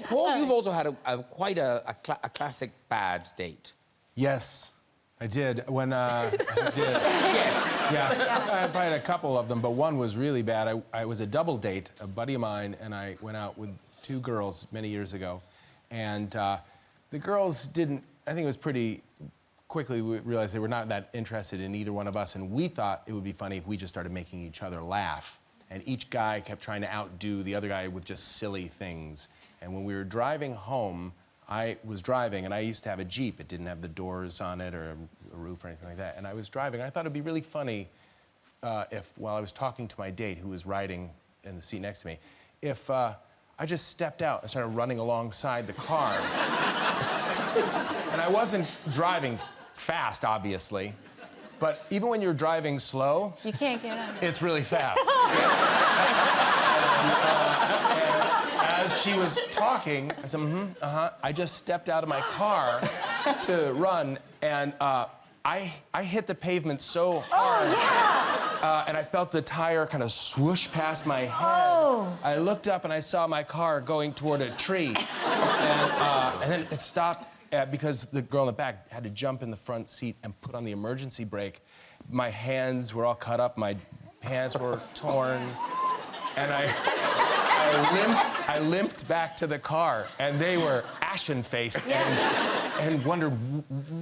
Paul, you've also had quite a classic bad date. Yes, I did. When I did. Yes. Yeah, I probably had a couple of them, but one was really bad. I was a double date. A buddy of mine and I went out with 2 girls many years ago, and the girls didn't. I think it was pretty quickly we realized they were not that interested in either one of us, and we thought it would be funny if we just started making each other laugh. And each guy kept trying to outdo the other guy with just silly things. And when we were driving home, I was driving, and I used to have a Jeep. It didn't have the doors on it or a roof or anything like that. And I was driving. I thought it'd be really funny if, while I was talking to my date, who was riding in the seat next to me, if I just stepped out and started running alongside the car. And I wasn't driving fast, obviously. But even when you're driving slow, you can't get out. It's really fast. And as she was talking, I said, I just stepped out of my car to run, and I hit the pavement so hard. Oh, yeah. And I felt the tire kind of swoosh past my head. Oh. I looked up and I saw my car going toward a tree. And then it stopped. Because the girl in the back had to jump in the front seat and put on the emergency brake. My hands were all cut up, my pants were torn, and I limped back to the car, and they were ashen-faced and wondered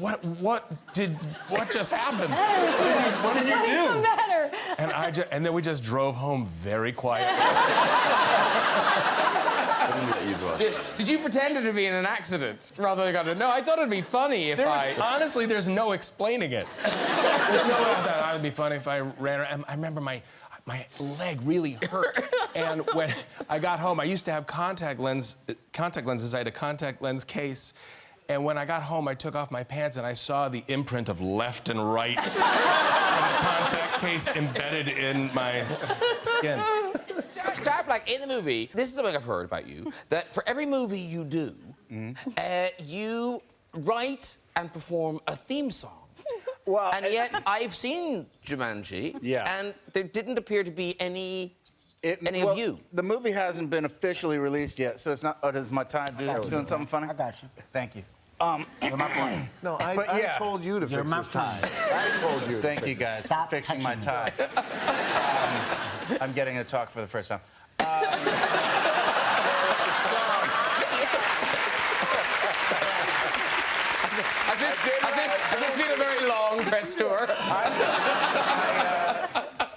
what just happened? What did you do? And then we just drove home very quietly. Did you pretend it to be in an accident rather than going, no, I thought it'd be funny if Honestly, there's no explaining it. There's no way I thought it would be funny if I ran around. I remember my leg really hurt. And when I got home, I used to have contact lenses. I had a contact lens case. And when I got home, I took off my pants and I saw the imprint of left and right from the contact case embedded in my skin. Like in the movie, this is something I've heard about you, that for every movie you do, you write and perform a theme song. Well, and yet I've seen Jumanji, and there didn't appear to be any of you. The movie hasn't been officially released yet, so it's not. Oh, is my time doing something funny? I got you. Thank you. You're my friend. No, I told you to fix his tie. I told you. Thank you guys for fixing my tie. I'm getting to talk for the first time. Has this been a very long press tour?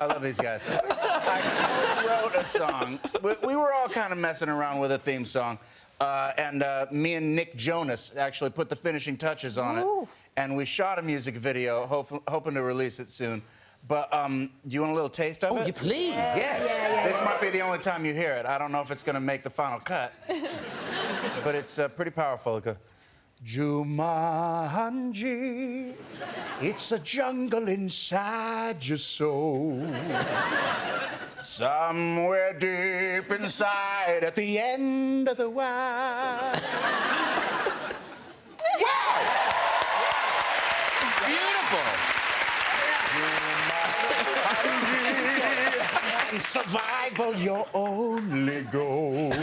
I love these guys. I wrote a song. We were all kind of messing around with a theme song. And me and Nick Jonas actually put the finishing touches on it. And we shot a music video, hoping to release it soon. But do you want a little taste of it? Oh, you please, yes. This might be the only time you hear it. I don't know if it's going to make the final cut. But it's pretty powerful. It goes, Jumanji, it's a jungle inside your soul. Somewhere deep inside, at the end of the world. Wow! Beautiful. And survival your only goal.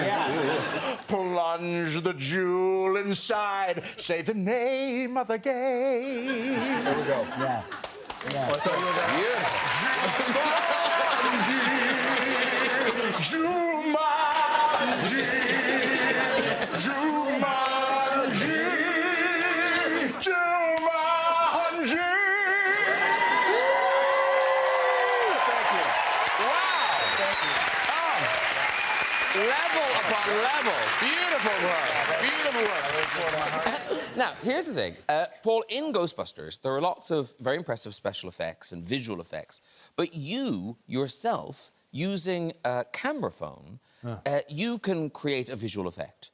Plunge the jewel inside. Say the name of the game. There we go. Yeah. Jumanji, Jumanji, Jumanji. Level upon level. Beautiful work. Beautiful work. Now, here's the thing. Paul, in Ghostbusters, there are lots of very impressive special effects and visual effects. But you, yourself, using a camera phone, you can create a visual effect.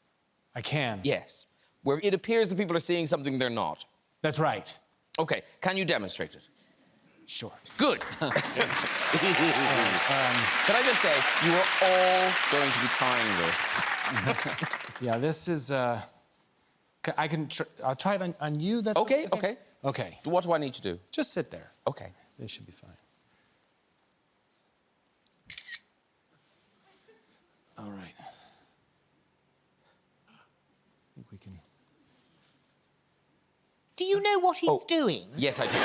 I can? Yes. Where it appears that people are seeing something they're not. That's right. OK, can you demonstrate it? Sure. Good. Can I just say, you are all going to be trying this. Yeah, this is, I'll try it on you. That's OK, OK. OK. What do I need to do? Just sit there. OK. This should be fine. All right. we can... Do you know what he's doing? Yes, I do.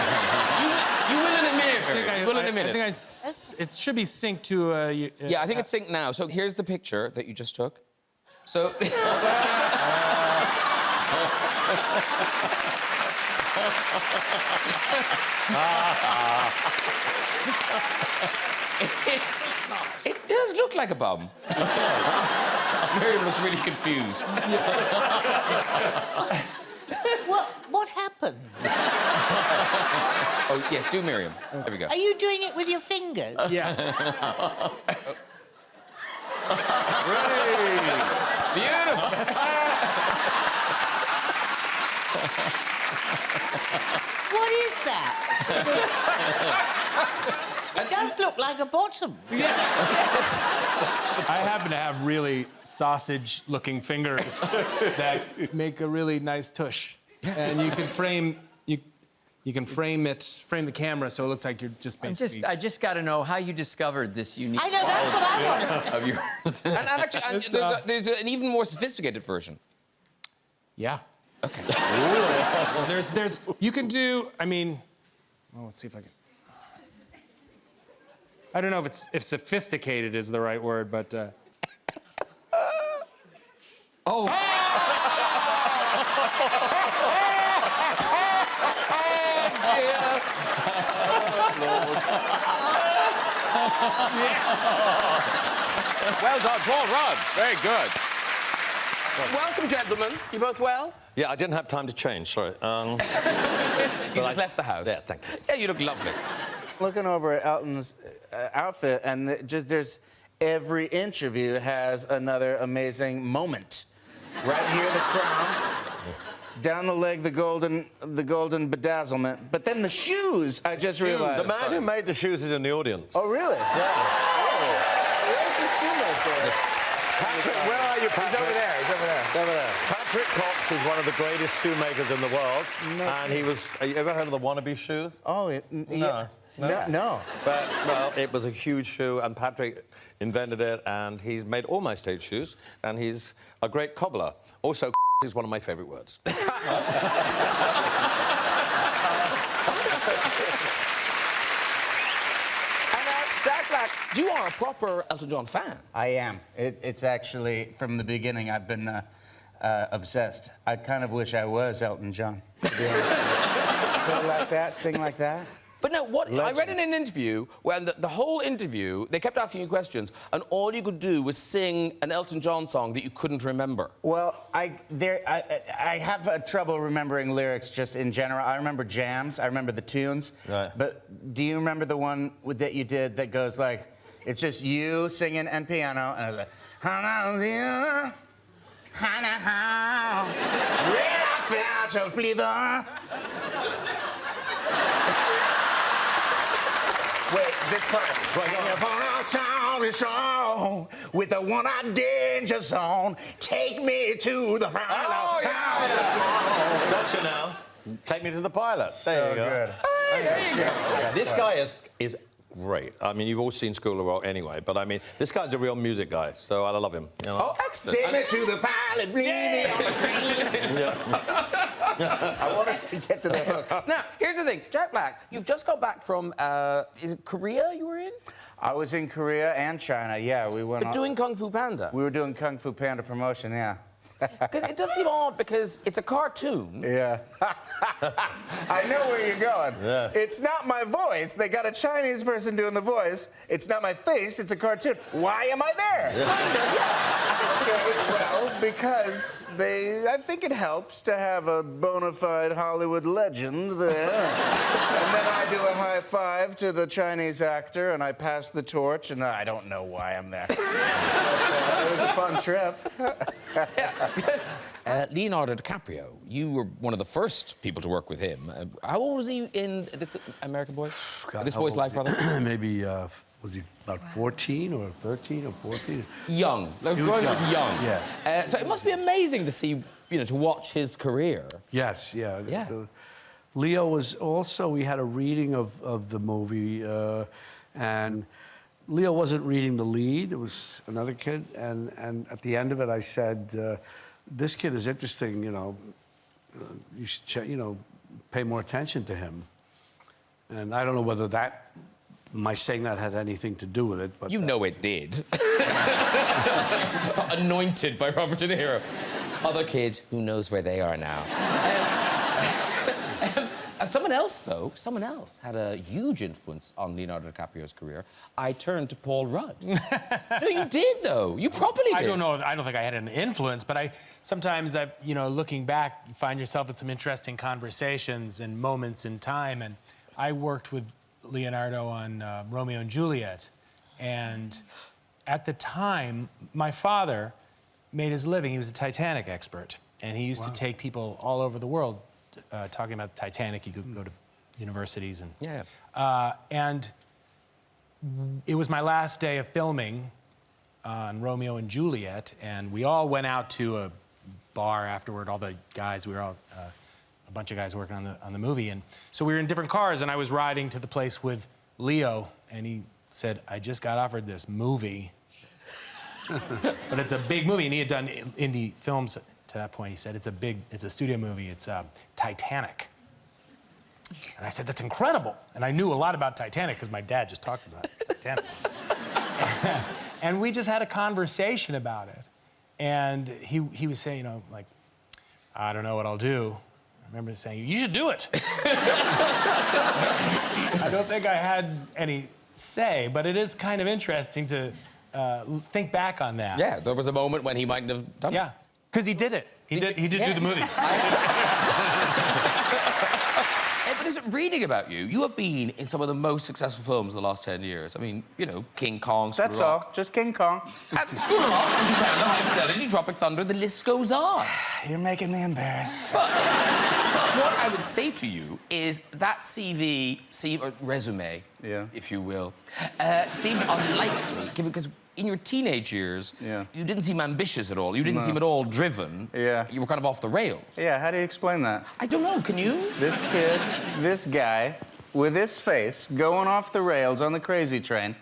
You will in a minute. You will in a minute. I think it should be synced to... Yeah, I think it's synced now. So here's the picture that you just took. So... It does look like a bum. Miriam looks really confused. What happened? Oh, yes, do Miriam. There we go. Are you doing it with your fingers? Yeah. Beautiful. What is that? It does look like a bottom. Yes. I happen to have really sausage-looking fingers that make a really nice tush, and you can frame frame the camera so it looks like you're just basically. I just got to know how you discovered this unique. I know, that's what I want to know. of yours. And actually, there's an even more sophisticated version. Yeah. Okay. There's you can do. I mean, well, let's see if I can. I don't know if sophisticated is the right word, but. Oh. Well done, Paul Rudd. Very good. Welcome, gentlemen. You both well? Yeah, I didn't have time to change, sorry. You just left the house. Yeah, thank you. Yeah, you look lovely. Looking over at Elton's outfit, and there's every inch of you has another amazing moment. Right here, the crown. Down the leg, the golden bedazzlement. But then the shoes, I just realized. The man who made the shoes is in the audience. Oh, really? Yeah. Where's the shoemaker? Where are you, Patrick? He's over there. He's over there. He's over there. Patrick Cox is one of the greatest shoemakers in the world. No. And he was... Have you ever heard of the wannabe shoe? Oh, yeah. No. But, well, it was a huge shoe, and Patrick invented it, and he's made all my stage shoes, and he's a great cobbler. Also, is one of my favourite words. Jack Black, you are a proper Elton John fan. I am. It's actually, from the beginning, I've been obsessed. I kind of wish I was Elton John. To be honest. Play like that, sing like that. But no, what I Legend. read in an interview where the whole interview, they kept asking you questions, and all you could do was sing an Elton John song that you couldn't remember. Well, I have trouble remembering lyrics just in general. I remember jams. I remember the tunes. Right. But do you remember the one that you did that goes like, it's just you singing and piano, and I was like, Wait, this part. With the one-eyed danger zone, take me to the front. Oh, yeah. Gotcha now. Take me to the pilot. There you go. Good. Hey, there you go. Yeah, this guy is great. I mean, you've all seen School of Rock anyway, but I mean, this guy's a real music guy, so I love him. You know? Oh, excellent. Take me to the pilot, bleed me on the train. I want to get to the hook. Now, here's the thing. Jack Black, you've just got back from, is it Korea you were in? I was in Korea and China, yeah. We went But doing Kung Fu Panda. We were doing Kung Fu Panda promotion, yeah. Because it does seem odd because it's a cartoon. Yeah. I know where you're going. Yeah. It's not my voice. They got a Chinese person doing the voice. It's not my face. It's a cartoon. Why am I there? Okay, well, because I think it helps to have a bona fide Hollywood legend there. And then I do a high five to the Chinese actor, and I pass the torch, and I don't know why I'm there. But, it was a fun trip. Leonardo DiCaprio, you were one of the first people to work with him. How old was he in this American Boy? This Boy's Life, rather? Maybe, was he about 14 or 13 or 14? Young. Like, He was growing up young. young. Yeah. So it must be amazing to see, to watch his career. Yes, yeah. Yeah. Leo was also, we had a reading of the movie, and Leo wasn't reading the lead. It was another kid, and at the end of it, I said, this kid is interesting, you know, you should check, you know, pay more attention to him. And I don't know whether that, my saying that had anything to do with it, but... You know it did. Anointed by Robert De Niro. Other kids, who knows where they are now. Someone else had a huge influence on Leonardo DiCaprio's career. I turned to Paul Rudd. No, you did, though. You properly did. I don't know. I don't think I had an influence, but sometimes, you know, looking back, you find yourself in some interesting conversations and moments in time. And I worked with Leonardo on Romeo and Juliet. And at the time, my father made his living. He was a Titanic expert. And he used to take people all over the world talking about the Titanic. You could go to universities and... Yeah. And it was my last day of filming on Romeo and Juliet, and we all went out to a bar afterward. All the guys, we were all a bunch of guys working on the movie, and so we were in different cars. And I was riding to the place with Leo, and he said, "I just got offered this movie, but it's a big movie." And he had done indie films to that point. He said, "It's a studio movie. It's Titanic." And I said, "That's incredible." And I knew a lot about Titanic because my dad just talks about Titanic. And we just had a conversation about it. And he was saying, you know, like, "I don't know what I'll do." I remember saying, "You should do it." I don't think I had any say, but it is kind of interesting to think back on that. Yeah, there was a moment when he mightn't have done it. Yeah, because he did it. He did do the movie. But listen, reading about you, you have been in some of the most successful films of the last 10 years. I mean, you know, King Kong, School That's of Rock. all. Just King Kong. And School of Rock, High Fidelity, Tropic Thunder, the list goes on. You're making me embarrassed. But what I would say to you is that CV or resume, if you will, seems unlikely, given because in your teenage years, you didn't seem ambitious at all. You didn't seem at all driven. Yeah. You were kind of off the rails. Yeah, how do you explain that? I don't know, can you? This kid, this guy, with his face going off the rails on the crazy train,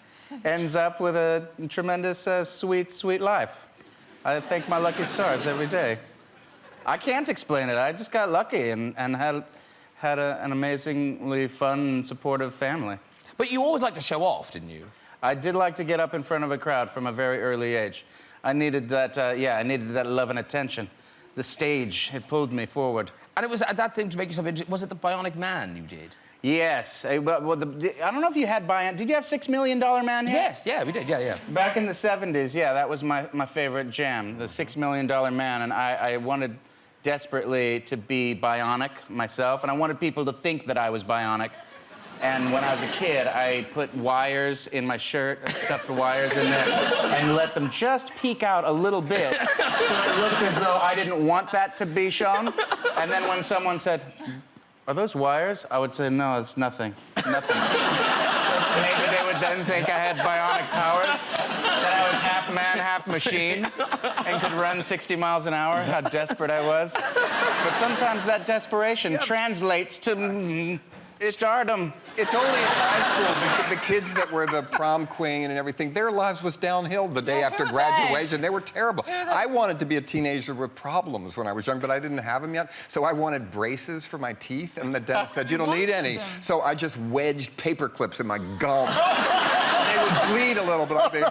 ends up with a tremendous, sweet, sweet life. I thank my lucky stars every day. I can't explain it. I just got lucky and had an amazingly fun and supportive family. But you always liked to show off, didn't you? I did like to get up in front of a crowd from a very early age. I needed that, I needed that love and attention. The stage, it pulled me forward. And it was that thing to make yourself interesting. Was it the Bionic Man you did? Yes. I don't know if you had Bionic. Did you have $6 Million Man yet? Yes, yeah, we did, yeah. Back in the 70s, yeah, that was my favorite jam, the $6 Million Man, and I wanted desperately to be bionic myself, and I wanted people to think that I was bionic. And when I was a kid, I put wires in my shirt, stuffed the wires in there, and let them just peek out a little bit, so it looked as though I didn't want that to be shown. And then when someone said, "Are those wires?" I would say, "No, it's nothing. Nothing." So maybe they would then think I had bionic powers, that I was half man, half machine, and could run 60 miles an hour, how desperate I was. But sometimes that desperation translates to stardom. It's only in high school, the kids that were the prom queen and everything, their lives was downhill the day after graduation. They were terrible. I wanted to be a teenager with problems when I was young, but I didn't have them yet. So I wanted braces for my teeth, and the dentist said, "You don't need any." So I just wedged paper clips in my gum. They would bleed a little, but I'd be,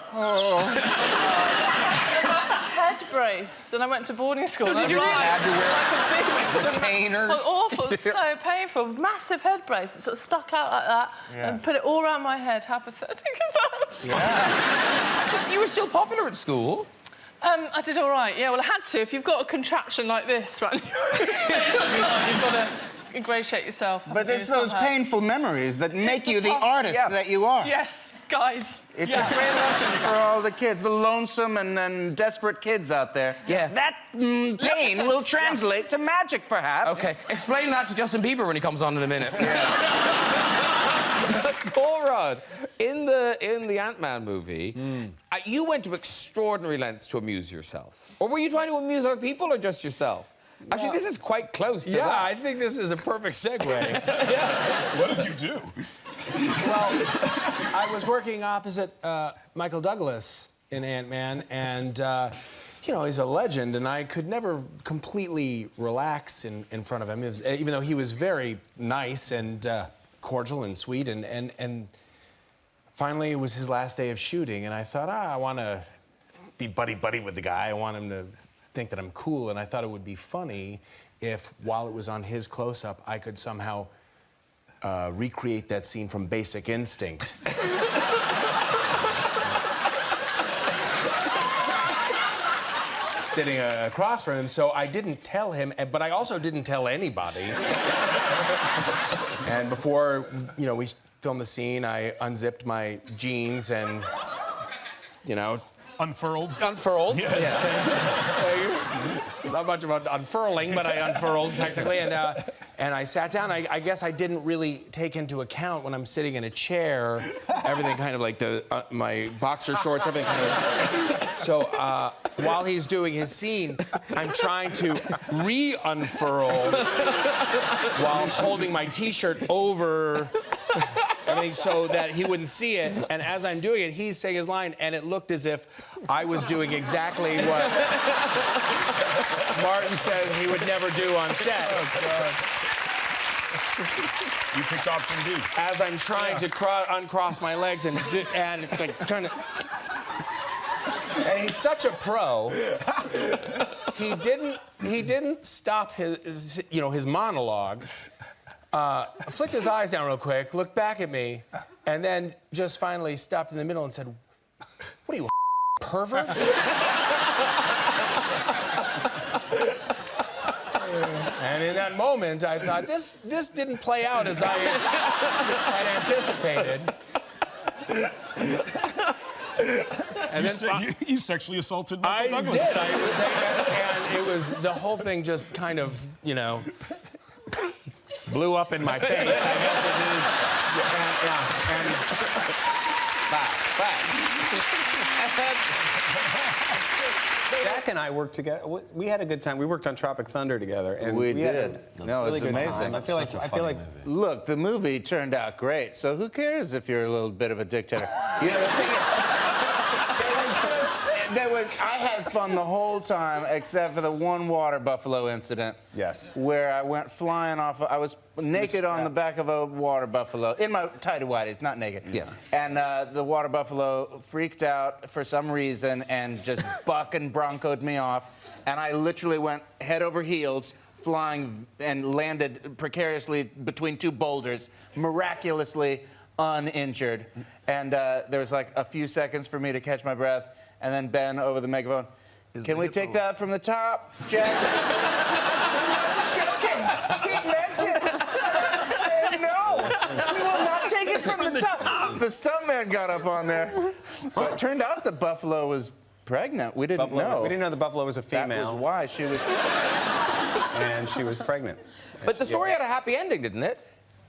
Head brace, and I went to boarding school. No, did you really? had to wear like a big sort of- retainers. It was awful, it was so painful. Massive head brace, it sort of stuck out like that, and put it all around my head. How pathetic is that? So you were still popular at school? I did all right, yeah, well, I had to. If you've got a contraption like this, right, you've got to ingratiate yourself. But it's those painful memories that make you the artist that you are. Yes, guys. It's a great lesson for all the kids, the lonesome and desperate kids out there. Yeah. That pain will translate to magic, perhaps. Okay, explain that to Justin Bieber when he comes on in a minute. Paul Rudd, in the Ant-Man movie, you went to extraordinary lengths to amuse yourself. Or were you trying to amuse other people or just yourself? Actually, this is quite close to that. Yeah, I think this is a perfect segue. What did you do? Well, I was working opposite Michael Douglas in Ant-Man, and you know, he's a legend, and I could never completely relax in front of him, even though he was very nice and cordial and sweet. And finally, it was his last day of shooting, and I thought, I want to be buddy-buddy with the guy. I want him to think that I'm cool, and I thought it would be funny if, while it was on his close-up, I could somehow recreate that scene from Basic Instinct. Sitting across from him, so I didn't tell him, but I also didn't tell anybody. And before, you know, we filmed the scene, I unzipped my jeans and, you know... Unfurled? Unfurled, yeah. Not much about unfurling, but I unfurled, technically, and I sat down. I guess I didn't really take into account when I'm sitting in a chair, everything kind of like my boxer shorts, everything kind of... So while he's doing his scene, I'm trying to re-unfurl while holding my T-shirt over everything so that he wouldn't see it. And as I'm doing it, he's saying his line, and it looked as if I was doing exactly what Martin said he would never do on set. Oh, God. You picked option D. As I'm trying to uncross my legs and it's like trying to... And he's such a pro. He didn't stop his monologue. Flicked his eyes down real quick, looked back at me, and then just finally stopped in the middle and said, "What are you, a pervert?" And in that moment, I thought, this didn't play out as I had anticipated. And you sexually assaulted Michael Douglas. I did. And it was, the whole thing just kind of, you know, blew up in my face. I guess it did. Jack and I worked together. We had a good time. We worked on Tropic Thunder together, and we had did. No, really it was good amazing. time. I feel like. Look, the movie turned out great. So who cares if you're a little bit of a dictator? You know, the thing is, I had fun the whole time except for the one water buffalo incident. Yes. Where I went flying off. I was naked on the back of a water buffalo in my tighty-whities, not naked. Yeah. And the water buffalo freaked out for some reason and just buck and broncoed me off. And I literally went head over heels, flying, and landed precariously between two boulders, miraculously uninjured. And there was like a few seconds for me to catch my breath. And then Ben over the megaphone, "Can we take that from the top, Jack?" I was joking. He meant it. I said no. We will not take it from the top. The stuntman got up on there. But it turned out the buffalo was pregnant. We didn't know. We didn't know the buffalo was a female. That was why she was... And she was pregnant. But the story had a happy ending, didn't it?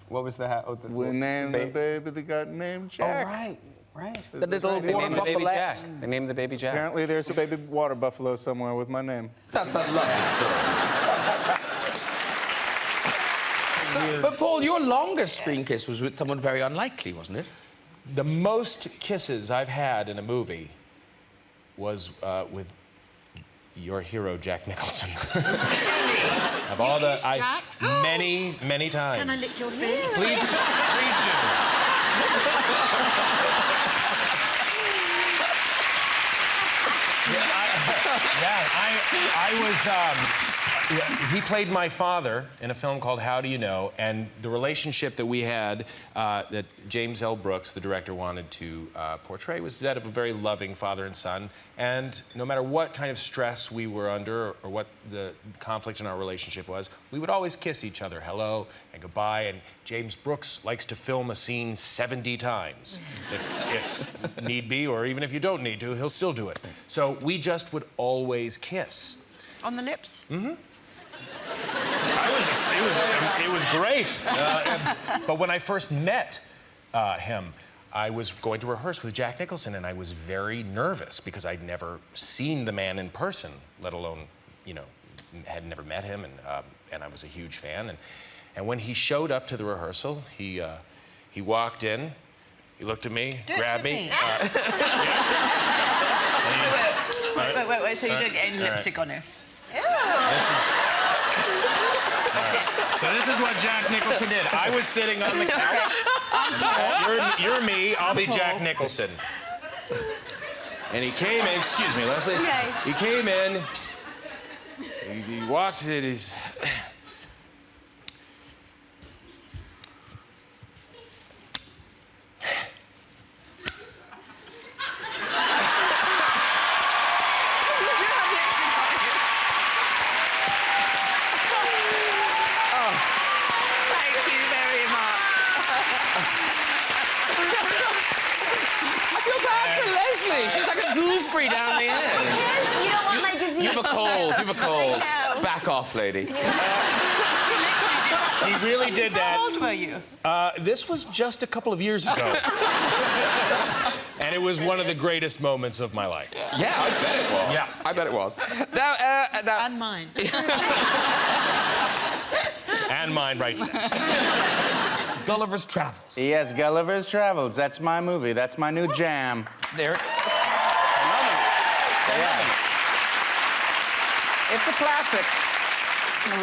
What was the... We named the baby that got named Jack. Oh, right. Right. The little They water named the baby buffalo. Jack. They named the baby Jack. Apparently there's a baby water buffalo somewhere with my name. That's a lovely story. But Paul, your longest screen kiss was with someone very unlikely, wasn't it? The most kisses I've had in a movie was with your hero, Jack Nicholson. Of all the... Jack? Many times. Can I lick your face? Please do. He played my father in a film called How Do You Know? And the relationship that we had, that James L. Brooks, the director, wanted to portray was that of a very loving father and son. And no matter what kind of stress we were under or what the conflict in our relationship was, we would always kiss each other, hello and goodbye. And James Brooks likes to film a scene 70 times, if need be, or even if you don't need to, he'll still do it. So we just would always kiss. On the lips? Mm-hmm. It was great. But when I first met him, I was going to rehearse with Jack Nicholson, and I was very nervous because I'd never seen the man in person, let alone, you know, had never met him, and I was a huge fan. And when he showed up to the rehearsal, he walked in, he looked at me, grabbed me. Wait. Okay, so you don't get any lipstick on it. So this is what Jack Nicholson did. I was sitting on the couch. You're me. I'll be Jack Nicholson. And he came in. Excuse me, Leslie. Okay. He came in. He walked in. He's. Leslie, she's like a gooseberry down the end. You don't want my disease. You've a cold, you've a cold. Back off, lady. He really did that. How old were you? This was just a couple of years ago. And it was one of the greatest moments of my life. Yeah, I bet it was. Yeah. I bet it was. Now, And mine. And mine right now. Gulliver's Travels. Yes, Gulliver's Travels. That's my movie. That's my new jam. There. It's a classic.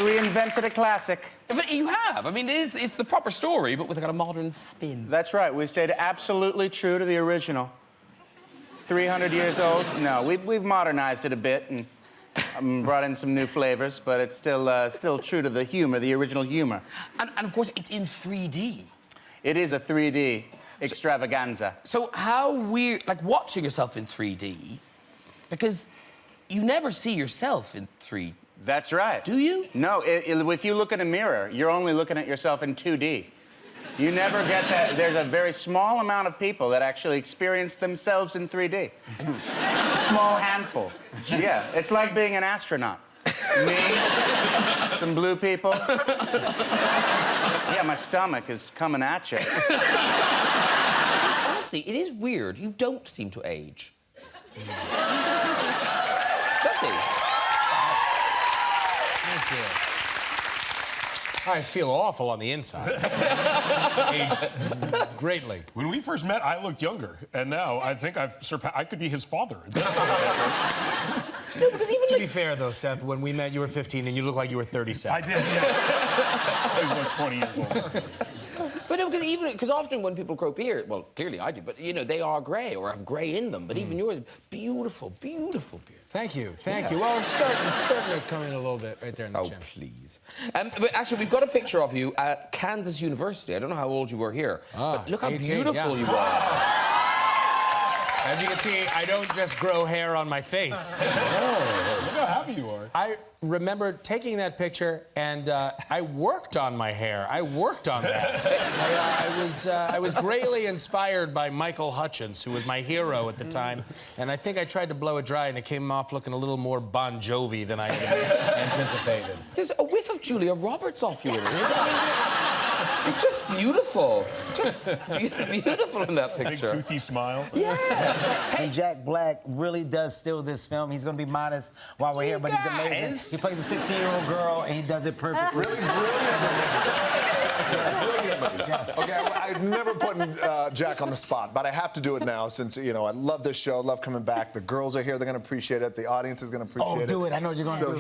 We reinvented a classic. But you have. I mean, it's the proper story, but with a kind of modern spin. That's right. We stayed absolutely true to the original. 300 years old? No, we've modernized it a bit and brought in some new flavors, but it's still true to the humor, the original humor. And of course, it's in 3D. It is a 3D extravaganza. So how weird, like watching yourself in 3D, because you never see yourself in 3D. That's right. Do you? No, if you look in a mirror, you're only looking at yourself in 2D. You never get that. There's a very small amount of people that actually experience themselves in 3D. A small handful. Yeah, it's like being an astronaut. Me, some blue people. Yeah, my stomach is coming at you. Honestly, it is weird. You don't seem to age. Does he? Thank you. I feel awful on the inside. Aged greatly. When we first met, I looked younger, and now I think I could be his father. To be fair, though, Seth, when we met, you were 15, and you looked like you were 37. I did, yeah. I was like 20 years old. But no, because often when people grow beard, well, clearly I do, but you know, they are grey or have grey in them. But even yours, beautiful, beautiful beard. Thank you, thank you. Well, it's starting to come in a little bit right there in the chin. Oh, please. But actually, we've got a picture of you at Kansas University. I don't know how old you were here, but look how 18, beautiful you yeah. are. As you can see, I don't just grow hair on my face. Oh, look how happy you are. I remember taking that picture, and I worked on my hair. I worked on that. I was greatly inspired by Michael Hutchence, who was my hero at the time, and I think I tried to blow it dry, and it came off looking a little more Bon Jovi than I anticipated. There's a whiff of Julia Roberts off you. You're just beautiful. Just beautiful in that picture. Big toothy smile. Yeah. And Jack Black really does steal this film. He's going to be modest while we're here, but he's amazing. He plays a 16-year-old girl, and he does it perfectly. Really brilliant. Yes. Okay, I've never put Jack on the spot, but I have to do it now since, you know, I love this show, love coming back. The girls are here, they're going to appreciate it. The audience is going to appreciate it. Oh, do it. I know what you're going to do.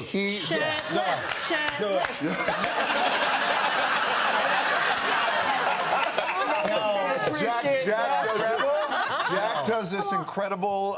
Jack does this incredible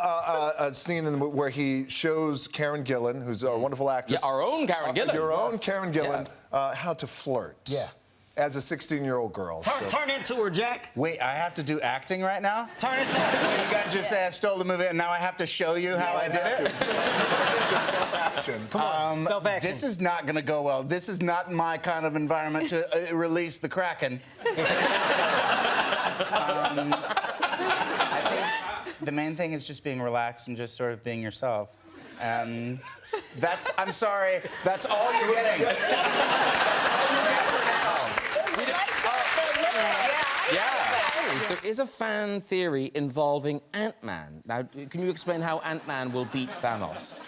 scene where he shows Karen Gillan, who's a wonderful actress. Yeah, our own Karen Gillan. Your own Karen Gillan, how to flirt. Yeah. As a 16-year-old girl. Turn into her, Jack. Wait, I have to do acting right now? Turn into You guys just say I stole the movie, and now I have to show you how I did it? Self-action. Come on, self-action. This is not going to go well. This is not my kind of environment to release the Kraken. I think the main thing is just being relaxed and just sort of being yourself. I'm sorry, that's all you're getting. That's all you get for now. There is a fan theory involving Ant-Man. Now, can you explain how Ant-Man will beat Thanos?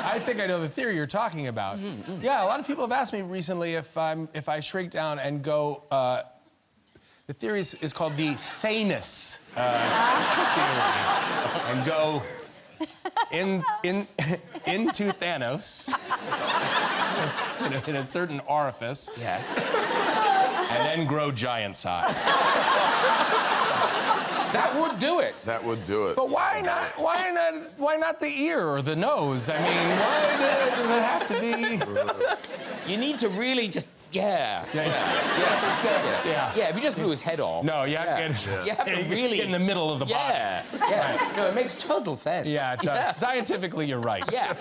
I think I know the theory you're talking about. Yeah, a lot of people have asked me recently if I shrink down and go. The theory is called the Thanos theory, and go into Thanos in a certain orifice. Yes. And then grow giant size. That would do it. That would do it. But why not? Why not the ear or the nose? I mean, why does it have to be? You need to really just. Yeah. If you just blew his head off. No, you have to really in the middle of the body. Yeah. Right. No, it makes total sense. Yeah, it does. Scientifically, you're right. Yeah.